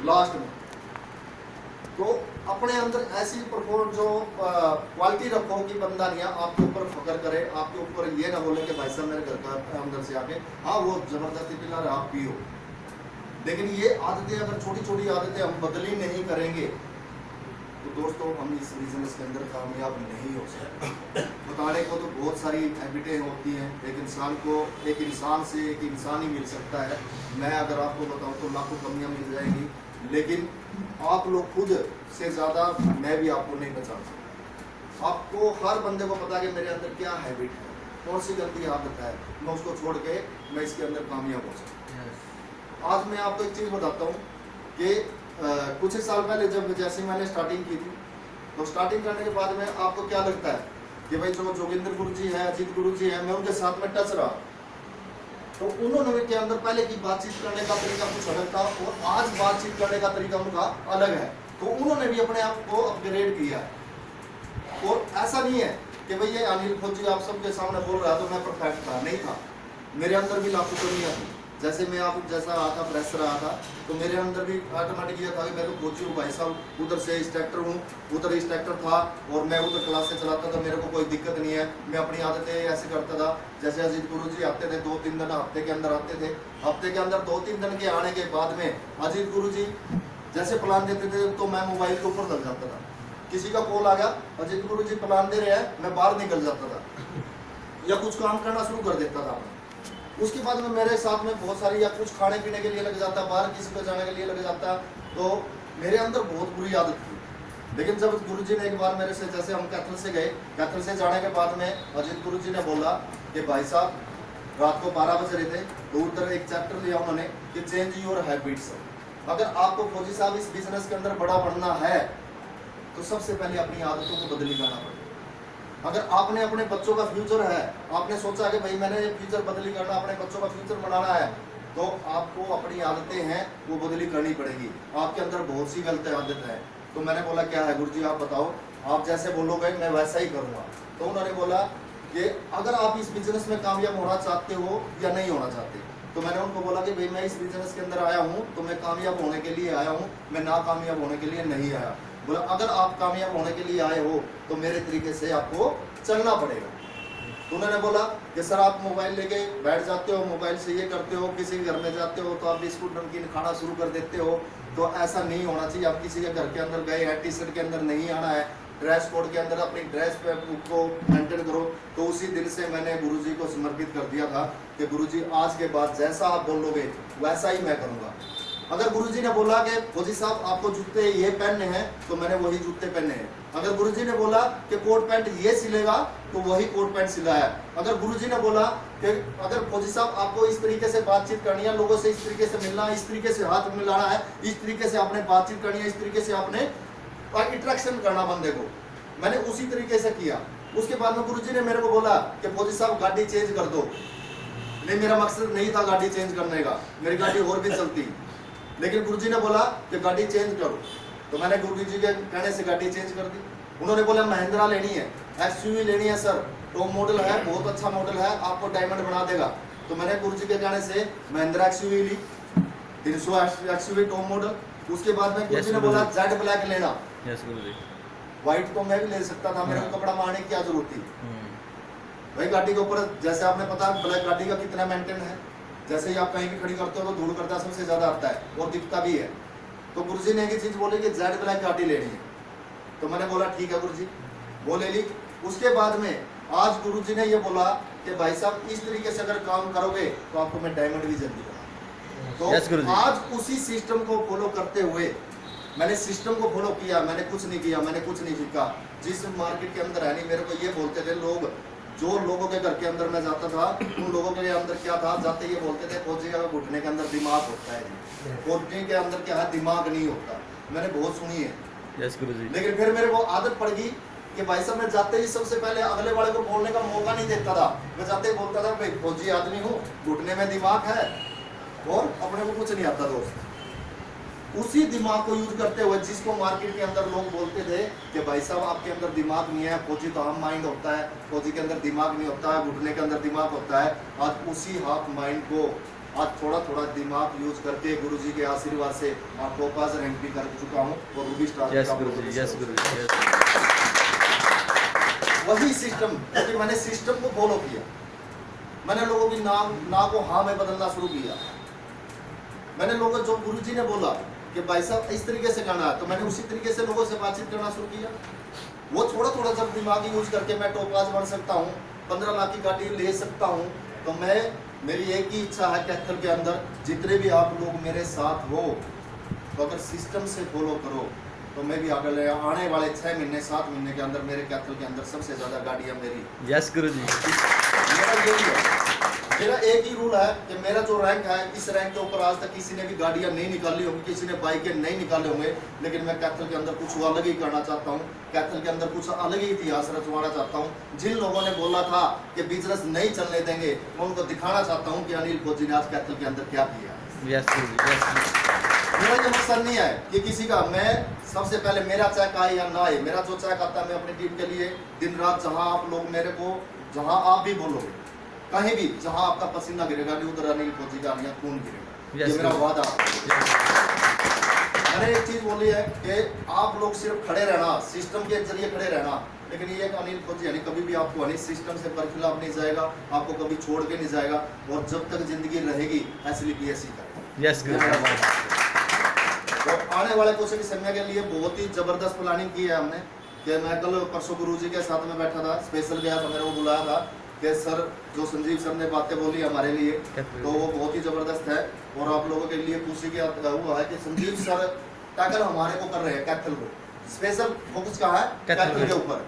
Last में। तो अपने अंदर ऐसी परफॉर्म जो क्वालिटी रखो कि बंदा नहीं आपके ऊपर फकर करे, आपके ऊपर ये ना बोले कि भाई साहब मेरे घर का अंदर से आके हाँ वो जबरदस्ती पिला रहा आप पियो। लेकिन ये आदतें अगर छोटी छोटी आदतें हम बदली नहीं करेंगे तो दोस्तों हम इस बिजनेस के अंदर कामयाब नहीं हो सकते। बताने को तो बहुत सारी हैबिटें होती हैं, एक इंसान को एक इंसान से एक इंसान ही मिल सकता है। मैं अगर आपको बताऊं तो लाखों कमियां मिल जाएंगी, लेकिन आप लोग खुद से ज़्यादा मैं भी आपको नहीं बचा सकता। आपको हर बंदे को पता है कि मेरे अंदर क्या हैबिट है, कौन सी गंदी आदत है, मैं उसको छोड़ के मैं इसके अंदर कामयाब हो सकता। आज मैं आपको एक चीज़ बताता हूँ कि कुछ साल पहले जब जैसे मैंने स्टार्टिंग की थी, तो स्टार्टिंग करने के बाद में आपको क्या लगता है कि भाई जो जोगिंदर गुरु जी है, अजीत गुरु जी है, मैं उनके साथ में टच रहा, तो उन्होंने के अंदर पहले की बातचीत करने का तरीका कुछ अलग था और आज बातचीत करने का तरीका उनका अलग है। तो उन्होंने भी अपने आप को अपग्रेड किया है। और ऐसा नहीं है कि भाई ये अनिल फौजी आप सबके सामने बोल रहा तो मैं परफेक्ट था, नहीं था। मेरे अंदर भी लाखों कमियां थी। जैसे मैं आप जैसा रहा था, प्रेस रहा था, तो मेरे अंदर भी ऑटोमेटिक ये था कि मैं तो फौजी हूँ भाई साहब, उधर से इंस्ट्रक्टर हूँ, उधर इंस्ट्रक्टर था और मैं उधर क्लास से चलाता था, मेरे को कोई दिक्कत नहीं है। मैं अपनी आदतें ऐसे करता था। जैसे अजीत गुरु जी आते थे 2-3 दिन हफ्ते के अंदर आते थे, हफ्ते के अंदर 2-3 दिन के आने के बाद में अजीत गुरु जी जैसे प्लान देते थे तो मैं मोबाइल के ऊपर लग जाता था। किसी का कॉल आ गया, अजीत गुरु जी प्लान दे रहे हैं, मैं बाहर निकल जाता था या कुछ काम करना शुरू कर देता था। उसके बाद में मेरे साथ में बहुत सारी या कुछ खाने पीने के लिए लग जाता, बाहर किसी को जाने के लिए लग जाता, तो मेरे अंदर बहुत बुरी आदत थी। लेकिन जब गुरुजी ने एक बार मेरे से, जैसे हम कैथल से गए, कैथल से जाने के बाद में अजीत गुरुजी ने बोला कि भाई साहब रात को 12 बज रहे थे, तो उधर एक चैप्टर लिया उन्होंने कि चेंज योर हैबिट्स। अगर आपको फौजी साहब इस बिजनेस के अंदर बड़ा बनना है तो सबसे पहले अपनी आदतों को बदली करना पड़ेगा। अगर आपने अपने बच्चों का फ्यूचर है, आपने सोचा कि भाई मैंने फ्यूचर बदली करना, अपने बच्चों का फ्यूचर बनाना है, तो आपको अपनी आदतें हैं वो बदली करनी पड़ेगी। आपके अंदर बहुत सी गलत आदत है। तो मैंने बोला क्या है गुरुजी आप बताओ, आप जैसे बोलोगे मैं वैसा ही करूँगा। तो उन्होंने बोला कि अगर आप इस बिजनेस में कामयाब होना चाहते हो या नहीं होना चाहते। तो मैंने उनको बोला कि भाई मैं इस बिजनेस के अंदर आया हूँ तो मैं कामयाब होने के लिए आया हूँ, मैं नाकामयाब होने के लिए नहीं आया। बोला अगर आप कामयाब होने के लिए आए हो तो मेरे तरीके से आपको चलना पड़ेगा। तो उन्होंने बोला कि सर आप मोबाइल लेके बैठ जाते हो, मोबाइल से ये करते हो, किसी के घर में जाते हो तो आप बिस्कुट नमकीन खाना शुरू कर देते हो, तो ऐसा नहीं होना चाहिए। आप किसी के घर के अंदर गए हैं, टी शर्ट के अंदर नहीं आना है, ड्रेस कोड के अंदर अपनी ड्रेस पे को मेंटेन करो। तो उसी दिन से मैंने गुरुजी को समर्पित कर दिया था कि गुरुजी आज के बाद जैसा आप बोलोगे वैसा ही मैं करूँगा। अगर गुरुजी ने बोला कि फौजी साहब आपको जूते ये पहनने हैं तो मैंने वही जूते पहने हैं। अगर गुरुजी ने बोला कि कोट पैंट ये सिलेगा तो वही कोट पैंट सिलाया। अगर गुरुजी ने बोला कि अगर फौजी साहब आपको इस तरीके से बातचीत करनी है, लोगों से इस तरीके से मिलना है, इस तरीके से हाथ मिलाना है, इस तरीके से आपने बातचीत करनी है, इस तरीके से आपने इंटरेक्शन करना बंदे को, मैंने उसी तरीके से किया। उसके बाद में गुरुजी ने मेरे को बोला कि फौजी साहब गाड़ी चेंज कर दो। नहीं, मेरा मकसद नहीं था गाड़ी चेंज करने का, मेरी गाड़ी और भी चलती, लेकिन गुरुजी ने बोला कि गाड़ी चेंज करो। तो मैंने गुरुजी के कहने से गाड़ी चेंज कर दी। उन्होंने बोला महिंद्रा लेनी है, एक्सयूवी लेनी है सर, टॉप मॉडल है, बहुत अच्छा मॉडल है, आपको डायमंड बना देगा। तो मैंने गुरुजी के कहने से महिंद्रा एक्सयूवी ली, 300 एक्सयूवी टॉप मॉडल। उसके बाद में गुरुजी ने बोला जेड ब्लैक लेना। यस गुरुजी। व्हाइट तो मैं भी ले सकता था, मेरे को कपड़ा मारने की क्या जरूरत थी भाई। गाड़ी के ऊपर जैसे आपने पता ब्लैक गाड़ी का कितना मेंटेन है, जैसे ही आप कहीं भी खड़ी करते हो तो धूल करता सबसे ज्यादा आता है और दिखता भी है। तो गुरुजी ने एक चीज बोली कि जेड ब्लैक गाड़ी लेनी है। तो मैंने बोला ठीक है गुरुजी, वो ले ली। उसके बाद में आज गुरुजी ने ये बोला कि भाई साहब इस तरीके से अगर काम करोगे तो आपको मैं डायमंड भी जल्दी बना। तो आज उसी सिस्टम को फॉलो करते हुए मैंने सिस्टम को फॉलो किया, मैंने कुछ नहीं किया, मैंने कुछ नहीं सीखा। जिस मार्केट के अंदर है नहीं, मेरे को ये बोलते थे लोग, जो लोगों के घर के अंदर मैं जाता था उन लोगों के अंदर क्या था, जाते ये बोलते थे फौजी का घुटने के अंदर दिमाग होता है जी, फौजी के अंदर क्या है दिमाग नहीं होता। मैंने बहुत सुनी है। यस गुरुजी। लेकिन फिर मेरे को आदत पड़ गई कि भाई साहब मैं जाते ही सबसे पहले अगले वाले को बोलने का मौका नहीं देता था। मैं जाते ही बोलता था भाई फौजी आदमी हूँ, घुटने में दिमाग है और अपने को कुछ नहीं आता दोस्त। उसी दिमाग को यूज करते हुए जिसको मार्केट के अंदर लोग बोलते थे कि भाई साहब आपके अंदर दिमाग नहीं है, फौजी तो हम माइंड होता है, फौजी के अंदर दिमाग नहीं होता है, घुटने के अंदर दिमाग होता है। आज उसी हाफ माइंड को आज थोड़ा थोड़ा दिमाग यूज करके गुरुजी के आशीर्वाद से आप टोपाज रैंक भी कर चुका हूँ और रूबी स्टार यस का गुरुजी, यस गुरुजी, यस। वही सिस्टम, क्योंकि मैंने सिस्टम को फॉलो किया। मैंने लोगों की ना को हाँ में बदलना शुरू किया। मैंने लोगों जो गुरुजी ने बोला कि भाई साहब इस तरीके से करना है, तो मैंने उसी तरीके से लोगों से बातचीत करना शुरू किया। वो थोड़ा थोड़ा जब दिमाग यूज करके मैं टोपाज बन सकता हूँ, 15 लाख की गाड़ी ले सकता हूँ, तो मेरी एक ही इच्छा है कैथल के अंदर जितने भी आप लोग मेरे साथ हो, तो अगर सिस्टम से फॉलो करो तो मैं भी आगे आने वाले 6 महीने 7 महीने के अंदर मेरे कैथल के अंदर सबसे ज़्यादा गाड़ियाँ मेरी। यस गुरुजी। मेरा यही है, मेरा एक ही रूल है कि मेरा जो रैंक है, इस रैंक के ऊपर आज तक किसी ने भी गाड़ियाँ नहीं निकाली होंगी, किसी ने बाइकें नहीं निकाले होंगे, लेकिन मैं कैथल के अंदर कुछ अलग ही करना चाहता हूँ। कैथल के अंदर कुछ अलग ही इतिहास रचवाना चाहता हूँ। जिन लोगों ने बोला था कि बिजनेस नहीं चलने देंगे, मैं उनको दिखाना चाहता हूँ कि अनिल फौजी ने आज कैथल के अंदर क्या किया। यस गुरुजी, यस। मेरा ये मकसद नहीं है कि किसी का, मैं सबसे पहले मेरा चेक आए या ना आए, मेरा जो चेक आता है मैं अपनी टीम के लिए दिन रात, जहाँ आप लोग मेरे को, जहाँ आप भी बोलोगे, कहीं भी जहाँ आपका पसीना गिरेगा नहीं, उधर अनिल फौजी का नहीं खून गिरेगा। ये मेरा वादा। मैंने एक चीज बोली है कि आप लोग सिर्फ खड़े रहना, सिस्टम के जरिए खड़े रहना, लेकिन ये अनिल फौजी यानी कभी भी आपको अनिल सिस्टम से बरखिलाफ नहीं जाएगा, आपको कभी छोड़ के नहीं जाएगा, और जब तक जिंदगी रहेगी SLPSC करेगा। यस गुरुजी। तो आने वाले कुछ भी समय के लिए बहुत ही जबरदस्त प्लानिंग की है हमने, कि मैं कल परसों गुरुजी के साथ में बैठा था, स्पेशल गया था, मेरे को बुलाया था कि सर जो संजीव सर ने बातें बोली हमारे लिए, तो वो बहुत ही जबरदस्त है, और आप लोगों के लिए खुशी की हुआ है कि संजीव सर टैकल हमारे को कर रहे हैं, कैथल को स्पेशल फोकस कहा है कैथल के ऊपर।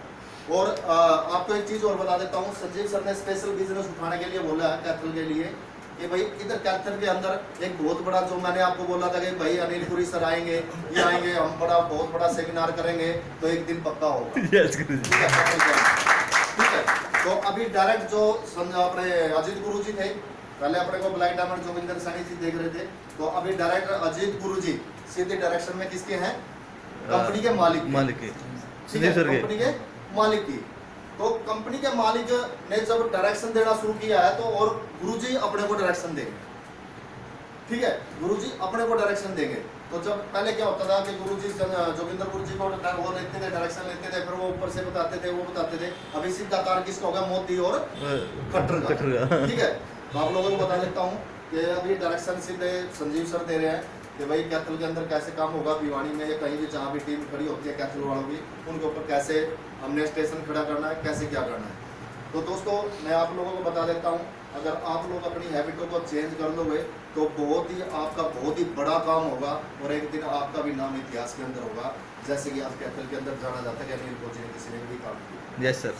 और आपको एक चीज और बता देता हूँ, संजीव सर ने स्पेशल बिजनेस उठाने के लिए बोला है कैथल के लिए कि भाई इधर कैथल के अंदर एक बहुत बड़ा, जो मैंने आपको बोला था कि भाई अनिलपुरी सर आएंगे, ये आएंगे, हम बहुत बड़ा सेमिनार करेंगे, तो एक दिन पक्का होगा। यस गुरुजी। ठीक है, तो अभी डायरेक्ट जो अपने अजीत गुरुजी थे, पहले अपने को ब्लैक डायमंड जोगिंदर सैनी जी देख रहे थे, तो अभी डायरेक्ट अजीत गुरुजी सीधे डायरेक्शन में किसके हैं? कंपनी के मालिक के। कंपनी के मालिक की। तो कंपनी के मालिक ने जब डायरेक्शन देना शुरू किया है, तो और गुरुजी अपने को डायरेक्शन देंगे। ठीक है, गुरुजी अपने को डायरेक्शन देंगे। तो जब पहले क्या होता था कि गुरुजी जोगिंदर गुरुजी को वो लेते थे, डायरेक्शन लेते थे, फिर वो ऊपर से बताते थे, वो बताते थे। अभी सीधा कार किसका होगा? मोदी और खट्टर का। ठीक है, तो आप लोगों को बता देता हूँ कि अभी डायरेक्शन सीधे संजीव सर दे रहे हैं कि भाई कैथल के अंदर कैसे काम होगा, भिवानी में या कहीं भी जहाँ भी टीम खड़ी होती है कैथल वालों की, उनके ऊपर कैसे हमने स्टेशन खड़ा करना है, कैसे क्या करना है। तो दोस्तों मैं आप लोगों को बता देता हूँ, अगर आप लोग अपनी हैबिटों को चेंज कर लोगे तो आपका बहुत ही बड़ा काम होगा, और एक दिन आपका भी नाम इतिहास के अंदर होगा, जैसे कि आज कैथल के अंदर जाना जाता है कि अनिल फौजी ने किसी ने भी काम किया। Yes sir.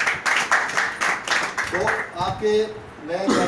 तो आपके मैं